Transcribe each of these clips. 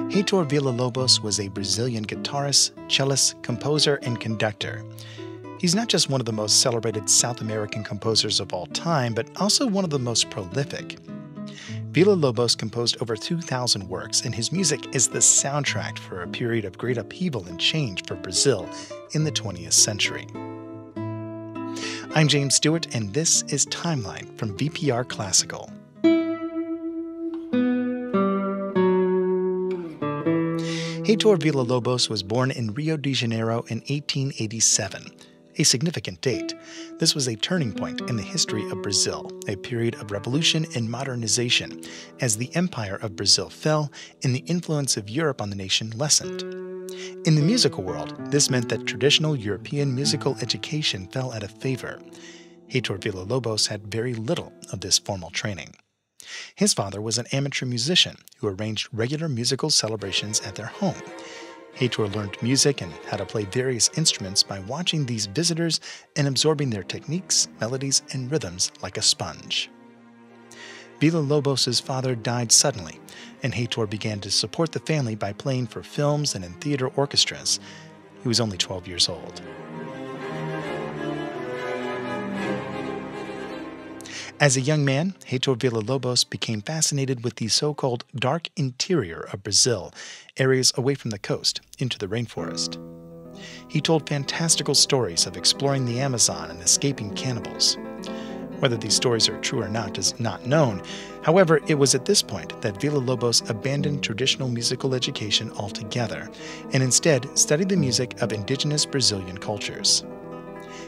Heitor Villa-Lobos was a Brazilian guitarist, cellist, composer, and conductor. He's not just one of the most celebrated South American composers of all time, but also one of the most prolific. Villa-Lobos composed over 2,000 works, and his music is the soundtrack for a period of great upheaval and change for Brazil in the 20th century. I'm James Stewart, and this is Timeline from VPR Classical. Heitor Villa-Lobos was born in Rio de Janeiro in 1887, a significant date. This was a turning point in the history of Brazil, a period of revolution and modernization, as the Empire of Brazil fell and the influence of Europe on the nation lessened. In the musical world, this meant that traditional European musical education fell out of favor. Heitor Villa-Lobos had very little of this formal training. His father was an amateur musician who arranged regular musical celebrations at their home. Heitor learned music and how to play various instruments by watching these visitors and absorbing their techniques, melodies, and rhythms like a sponge. Villa-Lobos' father died suddenly, and Heitor began to support the family by playing for films and in theater orchestras. He was only 12 years old. As a young man, Heitor Villa-Lobos became fascinated with the so-called dark interior of Brazil, areas away from the coast, into the rainforest. He told fantastical stories of exploring the Amazon and escaping cannibals. Whether these stories are true or not is not known. However, it was at this point that Villa-Lobos abandoned traditional musical education altogether, and instead studied the music of indigenous Brazilian cultures.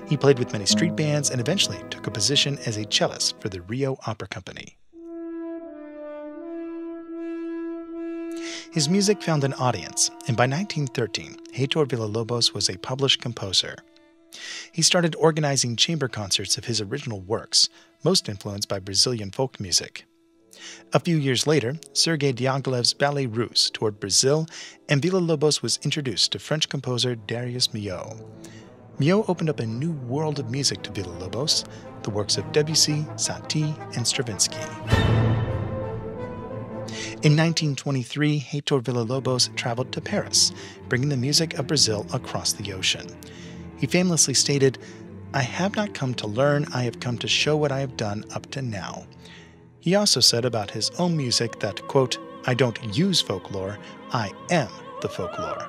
He played with many street bands and eventually took a position as a cellist for the Rio Opera Company. His music found an audience, and by 1913, Heitor Villa-Lobos was a published composer. He started organizing chamber concerts of his original works, most influenced by Brazilian folk music. A few years later, Sergei Diaghilev's Ballet Russe toured Brazil, and Villa-Lobos was introduced to French composer Darius Milhaud. Milhaud opened up a new world of music to Villa-Lobos, the works of Debussy, Satie, and Stravinsky. In 1923, Heitor Villa-Lobos traveled to Paris, bringing the music of Brazil across the ocean. He famously stated, "I have not come to learn, I have come to show what I have done up to now." He also said about his own music that, quote, "I don't use folklore, I am the folklore."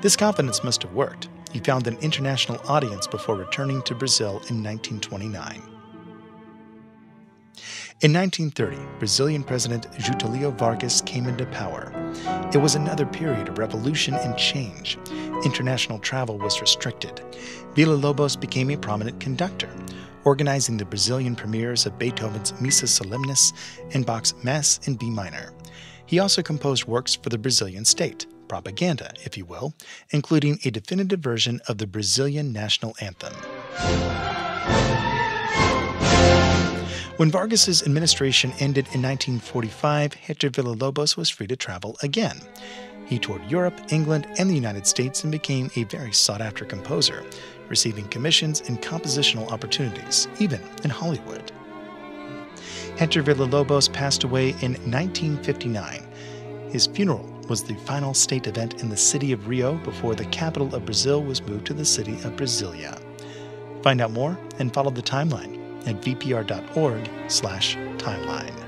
This confidence must have worked. He found an international audience before returning to Brazil in 1929. In 1930, Brazilian President Getúlio Vargas came into power. It was another period of revolution and change. International travel was restricted. Villa-Lobos became a prominent conductor, organizing the Brazilian premieres of Beethoven's Missa Solemnis and Bach's Mass in B minor. He also composed works for the Brazilian state, propaganda, if you will, including a definitive version of the Brazilian national anthem. When Vargas's administration ended in 1945, Heitor Villa-Lobos was free to travel again. He toured Europe, England, and the United States and became a very sought-after composer, receiving commissions and compositional opportunities, even in Hollywood. Heitor Villa-Lobos passed away in 1959. His funeral was the final state event in the city of Rio before the capital of Brazil was moved to the city of Brasilia. Find out more and follow the timeline at vpr.org/timeline.